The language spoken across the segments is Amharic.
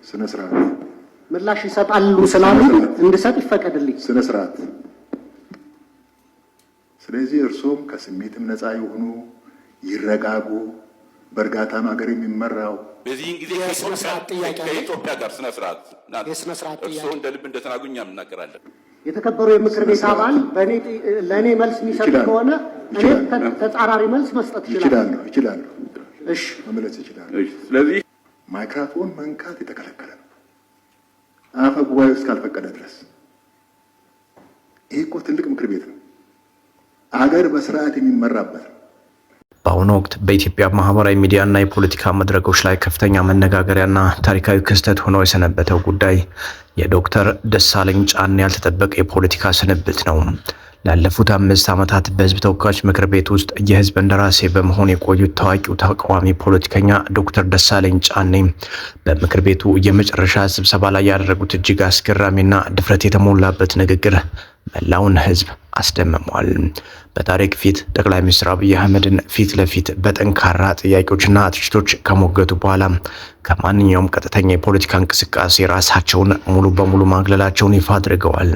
ስነ ስርዓት ምላሽ ይሰጣሉ ስላሉ እንድሰጥ ይፈቀድልኝ። ስነ ስርዓት። ስለዚህ እርሶም ከስሜትም ነፃ ይሁኑ፣ ይረጋጉ። በእርጋታ ነው ሀገር የሚመራው። በዚህ ጊዜ ከኢትዮጵያ ጋር ስነ ስርዓት እርሶ እንደ ልብ እንደተናጉኛ እናገራለን። የተከበሩ የምክር ቤት አባል ለእኔ መልስ የሚሰጥ ከሆነ እኔ ተጻራሪ መልስ መስጠት ይችላሉ። እሺ መመለስ ይችላሉ። ስለዚህ ማይክሮፎን መንካት የተከለከለ ነው አፈ ጉባኤው እስካልፈቀደ ድረስ። ይህ እኮ ትልቅ ምክር ቤት ነው፣ አገር በስርዓት የሚመራበት ነው። በአሁኑ ወቅት በኢትዮጵያ ማህበራዊ ሚዲያና የፖለቲካ መድረኮች ላይ ከፍተኛ መነጋገሪያና ታሪካዊ ክስተት ሆኖ የሰነበተው ጉዳይ የዶክተር ደሳለኝ ጫኔ ያልተጠበቀ የፖለቲካ ስንብት ነው። ላለፉት 5 ዓመታት በህዝብ ተወካዮች ምክር ቤት ውስጥ የህዝብ እንደራሴ በመሆን የቆዩት ታዋቂው ተቃዋሚ ፖለቲከኛ ዶክተር ደሳለኝ ጫኔ በምክር ቤቱ የመጨረሻ ስብሰባ ላይ ያደረጉት እጅግ አስገራሚና ድፍረት የተሞላበት ንግግር መላውን ህዝብ አስደምሟል። በታሪክ ፊት ጠቅላይ ሚኒስትር አብይ አህመድን ፊት ለፊት በጠንካራ ጥያቄዎችና ትችቶች ከሞገቱ በኋላ ከማንኛውም ቀጥተኛ የፖለቲካ እንቅስቃሴ ራሳቸውን ሙሉ በሙሉ ማግለላቸውን ይፋ አድርገዋል።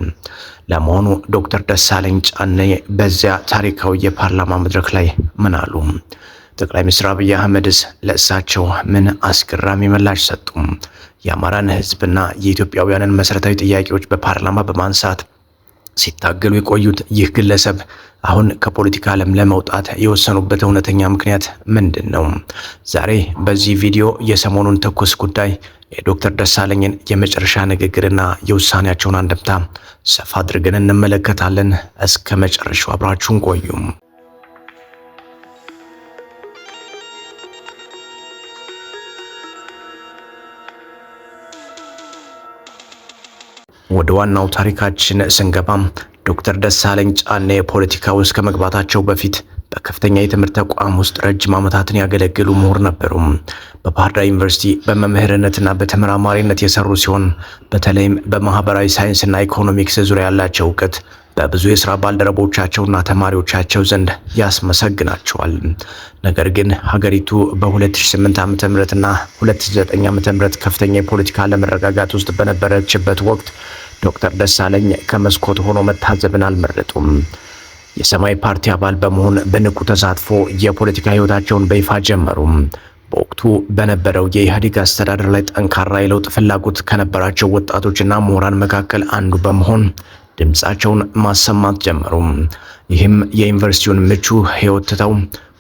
ለመሆኑ ዶክተር ደሳለኝ ጫኔ በዚያ ታሪካዊ የፓርላማ መድረክ ላይ ምን አሉ? ጠቅላይ ሚኒስትር አብይ አህመድስ ለእሳቸው ምን አስገራሚ ምላሽ ሰጡ? የአማራን ህዝብና የኢትዮጵያውያንን መሰረታዊ ጥያቄዎች በፓርላማ በማንሳት ሲታገሉ የቆዩት ይህ ግለሰብ አሁን ከፖለቲካ ዓለም ለመውጣት የወሰኑበት እውነተኛ ምክንያት ምንድን ነው? ዛሬ በዚህ ቪዲዮ የሰሞኑን ትኩስ ጉዳይ የዶክተር ደሳለኝን የመጨረሻ ንግግርና የውሳኔያቸውን አንድምታ ሰፋ አድርገን እንመለከታለን። እስከ መጨረሻው አብራችሁን ቆዩ። ወደ ዋናው ታሪካችን ስንገባ ዶክተር ደሳለኝ ጫኔ ፖለቲካ ውስጥ ከመግባታቸው በፊት በከፍተኛ የትምህርት ተቋም ውስጥ ረጅም ዓመታትን ያገለገሉ ምሁር ነበሩ። በባህር ዳር ዩኒቨርሲቲ በመምህርነትና በተመራማሪነት የሰሩ ሲሆን በተለይም በማህበራዊ ሳይንስና ኢኮኖሚክስ ዙሪያ ያላቸው እውቀት በብዙ የሥራ ባልደረቦቻቸውና ተማሪዎቻቸው ዘንድ ያስመሰግናቸዋል። ነገር ግን ሀገሪቱ በ2008 ዓ.ም.እና 2009 ዓ.ም ከፍተኛ የፖለቲካ አለመረጋጋት ውስጥ በነበረችበት ወቅት ዶክተር ደሳለኝ ከመስኮት ሆኖ መታዘብን አልመረጡም። የሰማያዊ ፓርቲ አባል በመሆን በንቁ ተሳትፎ የፖለቲካ ህይወታቸውን በይፋ ጀመሩ። በወቅቱ በነበረው የኢህአዴግ አስተዳደር ላይ ጠንካራ የለውጥ ፍላጎት ከነበራቸው ወጣቶችና ምሁራን መካከል አንዱ በመሆን ድምጻቸውን ማሰማት ጀመሩ። ይህም የዩኒቨርሲቲውን ምቹ ህይወት ትተው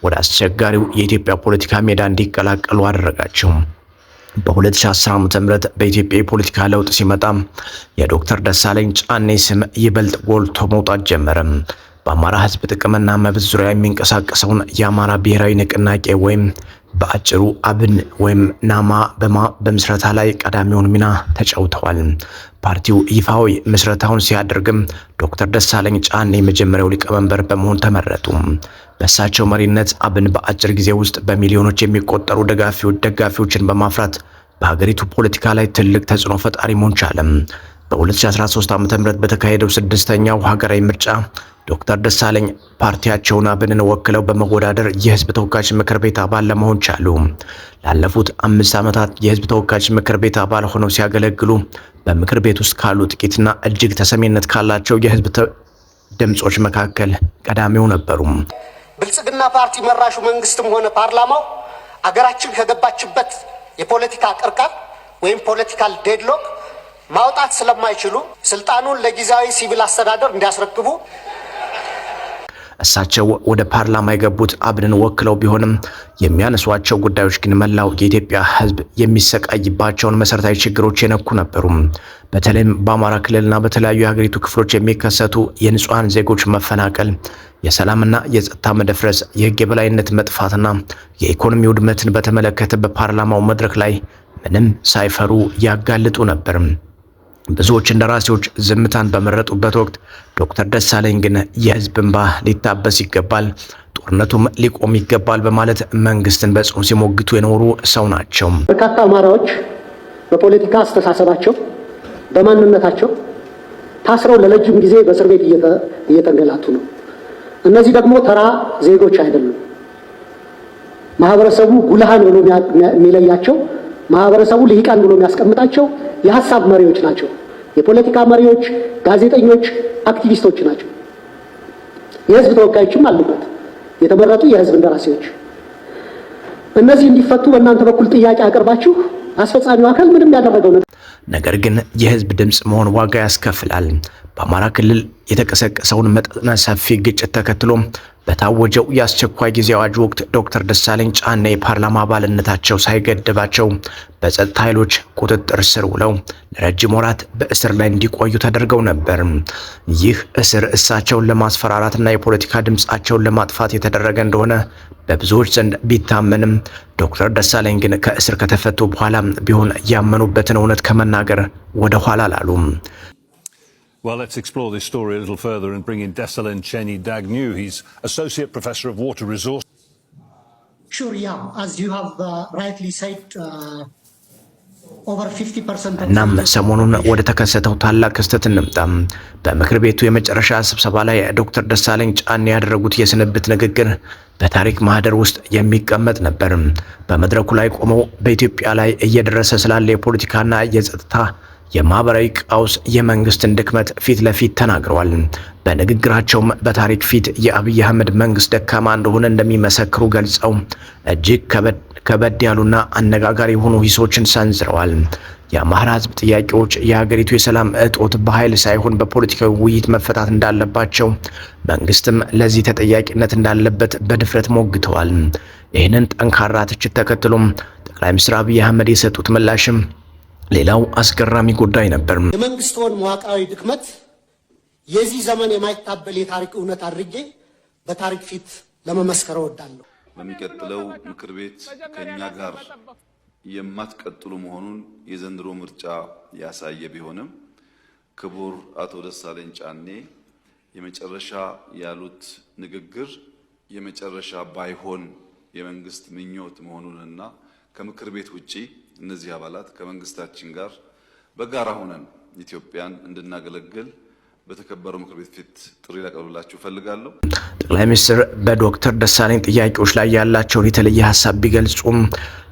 ወደ አስቸጋሪው የኢትዮጵያ ፖለቲካ ሜዳ እንዲቀላቀሉ አደረጋቸው። በ2010 ዓ.ም በኢትዮጵያ የፖለቲካ ለውጥ ሲመጣ የዶክተር ደሳለኝ ጫኔ ስም ይበልጥ ጎልቶ መውጣት ጀመረ። በአማራ ህዝብ ጥቅምና መብት ዙሪያ የሚንቀሳቀሰውን የአማራ ብሔራዊ ንቅናቄ ወይም በአጭሩ አብን ወይም ናማ በምስረታ ላይ ቀዳሚውን ሚና ተጫውተዋል። ፓርቲው ይፋዊ ምስረታውን ሲያደርግም ዶክተር ደሳለኝ ጫኔ የመጀመሪያው ሊቀመንበር በመሆን ተመረጡ። በእሳቸው መሪነት አብን በአጭር ጊዜ ውስጥ በሚሊዮኖች የሚቆጠሩ ደጋፊዎችን በማፍራት በሀገሪቱ ፖለቲካ ላይ ትልቅ ተጽዕኖ ፈጣሪ መሆን ቻለ። በ2013 ዓ.ም በተካሄደው 6ኛው ሀገራዊ ምርጫ ዶክተር ደሳለኝ ፓርቲያቸውን አብንን ወክለው በመወዳደር የህዝብ ተወካዮች ምክር ቤት አባል ለመሆን ቻሉ። ላለፉት 5 ዓመታት የህዝብ ተወካዮች ምክር ቤት አባል ሆነው ሲያገለግሉ በምክር ቤት ውስጥ ካሉ ጥቂትና እጅግ ተሰሚነት ካላቸው የህዝብ ድምጾች መካከል ቀዳሚው ነበሩ። ብልጽግና ፓርቲ መራሹ መንግስትም ሆነ ፓርላማው አገራችን ከገባችበት የፖለቲካ ቅርቃር ወይም ፖለቲካል ዴድሎክ ማውጣት ስለማይችሉ ስልጣኑን ለጊዜያዊ ሲቪል አስተዳደር እንዲያስረክቡ እሳቸው ወደ ፓርላማ የገቡት አብንን ወክለው ቢሆንም የሚያነሷቸው ጉዳዮች ግን መላው የኢትዮጵያ ህዝብ የሚሰቃይባቸውን መሰረታዊ ችግሮች የነኩ ነበሩ። በተለይም በአማራ ክልልና በተለያዩ የሀገሪቱ ክፍሎች የሚከሰቱ የንጹሃን ዜጎች መፈናቀል፣ የሰላምና የጸጥታ መደፍረስ፣ የህግ የበላይነት መጥፋትና የኢኮኖሚ ውድመትን በተመለከተ በፓርላማው መድረክ ላይ ምንም ሳይፈሩ ያጋልጡ ነበር። ብዙዎች እንደራሴዎች ዝምታን በመረጡበት ወቅት ዶክተር ደሳለኝ ግን የህዝብ እንባ ሊታበስ ይገባል፣ ጦርነቱም ሊቆም ይገባል በማለት መንግስትን በጽኑ ሲሞግቱ የኖሩ ሰው ናቸው። በርካታ አማራዎች በፖለቲካ አስተሳሰባቸው፣ በማንነታቸው ታስረው ለረጅም ጊዜ በእስር ቤት እየተንገላቱ ነው። እነዚህ ደግሞ ተራ ዜጎች አይደሉም። ማህበረሰቡ ጉልሃን ሆኖ የሚለያቸው ማህበረሰቡ ልሂቃን ብሎ የሚያስቀምጣቸው የሐሳብ መሪዎች ናቸው። የፖለቲካ መሪዎች፣ ጋዜጠኞች፣ አክቲቪስቶች ናቸው። የህዝብ ተወካዮችም አሉበት፣ የተመረጡ የህዝብ እንደራሴዎች። እነዚህ እንዲፈቱ በእናንተ በኩል ጥያቄ አቅርባችሁ አስፈጻሚው አካል ምንም ያደረገው ነገር ግን የህዝብ ድምጽ መሆን ዋጋ ያስከፍላል። በአማራ ክልል የተቀሰቀሰውን መጠነ ሰፊ ግጭት ተከትሎ በታወጀው የአስቸኳይ ጊዜ አዋጅ ወቅት ዶክተር ደሳለኝ ጫኔ የፓርላማ አባልነታቸው ሳይገድባቸው በጸጥታ ኃይሎች ቁጥጥር ስር ውለው ለረጅም ወራት በእስር ላይ እንዲቆዩ ተደርገው ነበር። ይህ እስር እሳቸውን ለማስፈራራትና የፖለቲካ ድምጻቸውን ለማጥፋት የተደረገ እንደሆነ በብዙዎች ዘንድ ቢታመንም ዶክተር ደሳለኝ ግን ከእስር ከተፈቱ በኋላ ቢሆን ያመኑበትን እውነት ከመናገር ወደ ኋላ አላሉም። Well, let's explore this story a little further and bring in Desalegn Dagnew. He's Associate Professor of Water Resources. Sure, yeah. As you have rightly said, over 50%. እናም ሰሞኑን ወደ ተከሰተው ታላቅ ክስተት እንምጣ። በምክር ቤቱ የመጨረሻ ስብሰባ ላይ ዶክተር ደሳለኝ ጫኔ ያደረጉት የስንብት ንግግር በታሪክ ማህደር ውስጥ የሚቀመጥ ነበር። በመድረኩ ላይ ቆመው በኢትዮጵያ ላይ እየደረሰ ስላለ የፖለቲካና የጸጥታ የማህበራዊ ቀውስ የመንግስትን ድክመት ፊት ለፊት ተናግረዋል። በንግግራቸውም በታሪክ ፊት የአብይ አህመድ መንግስት ደካማ እንደሆነ እንደሚመሰክሩ ገልጸው እጅግ ከበድ ያሉና አነጋጋሪ የሆኑ ሂሶችን ሰንዝረዋል። የአማራ ህዝብ ጥያቄዎች የሀገሪቱ የሰላም እጦት በኃይል ሳይሆን በፖለቲካዊ ውይይት መፈታት እንዳለባቸው፣ መንግስትም ለዚህ ተጠያቂነት እንዳለበት በድፍረት ሞግተዋል። ይህንን ጠንካራ ትችት ተከትሎም ጠቅላይ ሚኒስትር አብይ አህመድ የሰጡት ምላሽም ሌላው አስገራሚ ጉዳይ ነበር። የመንግስቱን መዋቅራዊ ድክመት የዚህ ዘመን የማይታበል የታሪክ እውነት አድርጌ በታሪክ ፊት ለመመስከር እወዳለሁ። በሚቀጥለው ምክር ቤት ከኛ ጋር የማትቀጥሉ መሆኑን የዘንድሮ ምርጫ ያሳየ ቢሆንም ክቡር አቶ ደሳለኝ ጫኔ የመጨረሻ ያሉት ንግግር የመጨረሻ ባይሆን የመንግስት ምኞት መሆኑንና ከምክር ቤት ውጪ እነዚህ አባላት ከመንግስታችን ጋር በጋራ ሆነን ኢትዮጵያን እንድናገለግል በተከበረው ምክር ቤት ፊት ጥሪ ላቀርብላችሁ ፈልጋለሁ። ጠቅላይ ሚኒስትር በዶክተር ደሳለኝ ጥያቄዎች ላይ ያላቸውን የተለየ ሀሳብ ቢገልጹም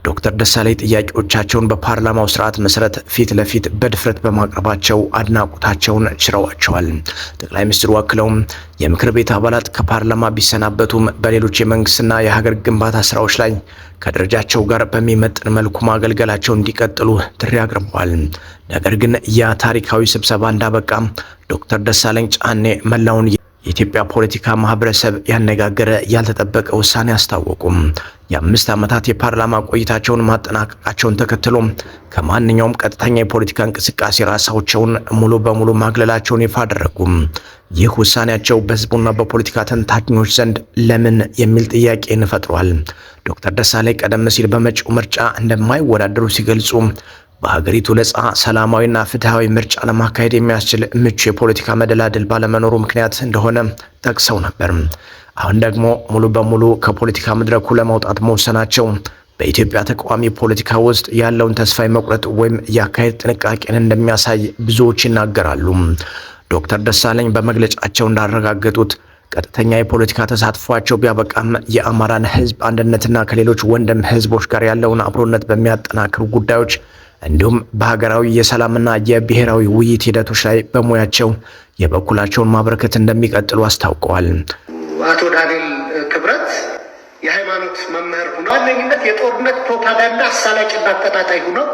ዶክተር ደሳለኝ ጥያቄዎቻቸውን በፓርላማው ስርዓት መሰረት ፊት ለፊት በድፍረት በማቅረባቸው አድናቆታቸውን ችረዋቸዋል። ጠቅላይ ሚኒስትሩ አክለውም የምክር ቤት አባላት ከፓርላማ ቢሰናበቱም በሌሎች የመንግስትና የሀገር ግንባታ ስራዎች ላይ ከደረጃቸው ጋር በሚመጥን መልኩ ማገልገላቸው እንዲቀጥሉ ጥሪ አቅርበዋል። ነገር ግን ያ ታሪካዊ ስብሰባ እንዳበቃ ዶክተር ደሳለኝ ጫኔ መላውን የኢትዮጵያ ፖለቲካ ማህበረሰብ ያነጋገረ ያልተጠበቀ ውሳኔ አስታወቁም። የ5 ዓመታት የፓርላማ ቆይታቸውን ማጠናቀቃቸውን ተከትሎ ከማንኛውም ቀጥተኛ የፖለቲካ እንቅስቃሴ ራሳቸውን ሙሉ በሙሉ ማግለላቸውን ይፋ አደረጉም። ይህ ውሳኔያቸው በህዝቡና በፖለቲካ ተንታኞች ዘንድ ለምን የሚል ጥያቄን ፈጥሯል። ዶክተር ደሳለኝ ቀደም ሲል በመጪው ምርጫ እንደማይወዳደሩ ሲገልጹ በሀገሪቱ ነጻ ሰላማዊና ፍትሃዊ ምርጫ ለማካሄድ የሚያስችል ምቹ የፖለቲካ መደላድል ባለመኖሩ ምክንያት እንደሆነ ጠቅሰው ነበር። አሁን ደግሞ ሙሉ በሙሉ ከፖለቲካ መድረኩ ለመውጣት መወሰናቸው በኢትዮጵያ ተቃዋሚ ፖለቲካ ውስጥ ያለውን ተስፋ መቁረጥ ወይም የአካሄድ ጥንቃቄን እንደሚያሳይ ብዙዎች ይናገራሉ። ዶክተር ደሳለኝ በመግለጫቸው እንዳረጋገጡት ቀጥተኛ የፖለቲካ ተሳትፏቸው ቢያበቃም የአማራን ህዝብ አንድነትና ከሌሎች ወንድም ህዝቦች ጋር ያለውን አብሮነት በሚያጠናክሩ ጉዳዮች እንዲሁም በሀገራዊ የሰላምና የብሔራዊ ውይይት ሂደቶች ላይ በሙያቸው የበኩላቸውን ማበረከት እንደሚቀጥሉ አስታውቀዋል። አቶ ዳንኤል ክብረት የሃይማኖት መምህር ሆነው ዋነኝነት የጦርነት ፕሮፓጋንዳ አሳላጭና አቀጣጣይ ሆነው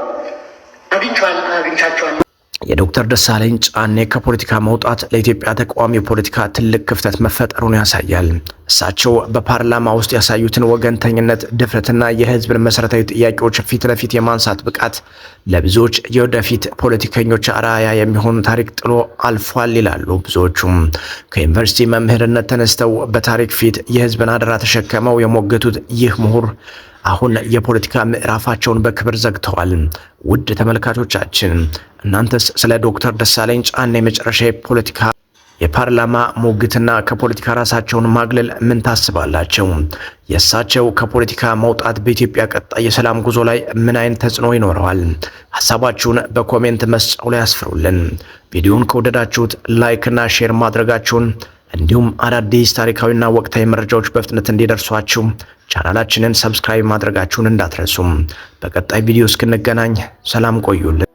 አግኝቻቸዋለሁ። የዶክተር ደሳለኝ ጫኔ ከፖለቲካ መውጣት ለኢትዮጵያ ተቃዋሚ ፖለቲካ ትልቅ ክፍተት መፈጠሩን ያሳያል። እሳቸው በፓርላማ ውስጥ ያሳዩትን ወገንተኝነት፣ ድፍረትና የህዝብን መሰረታዊ ጥያቄዎች ፊት ለፊት የማንሳት ብቃት ለብዙዎች የወደፊት ፖለቲከኞች አርአያ የሚሆን ታሪክ ጥሎ አልፏል ይላሉ ብዙዎቹም። ከዩኒቨርሲቲ መምህርነት ተነስተው በታሪክ ፊት የህዝብን አደራ ተሸከመው የሞገቱት ይህ ምሁር አሁን የፖለቲካ ምዕራፋቸውን በክብር ዘግተዋል። ውድ ተመልካቾቻችን እናንተስ ስለ ዶክተር ደሳለኝ ጫኔ የመጨረሻ የፓርላማ ሙግትና ከፖለቲካ ራሳቸውን ማግለል ምን ታስባላችሁ? የእሳቸው ከፖለቲካ መውጣት በኢትዮጵያ ቀጣይ የሰላም ጉዞ ላይ ምን አይነት ተጽዕኖ ይኖረዋል? ሐሳባችሁን በኮሜንት መስጫው ላይ አስፍሩልን። ቪዲዮውን ከወደዳችሁት ላይክ እና ሼር ማድረጋችሁን እንዲሁም አዳዲስ ታሪካዊና ወቅታዊ መረጃዎች በፍጥነት እንዲደርሷችሁ ቻናላችንን ሰብስክራይብ ማድረጋችሁን እንዳትረሱም። በቀጣይ ቪዲዮ እስክንገናኝ ሰላም ቆዩልን።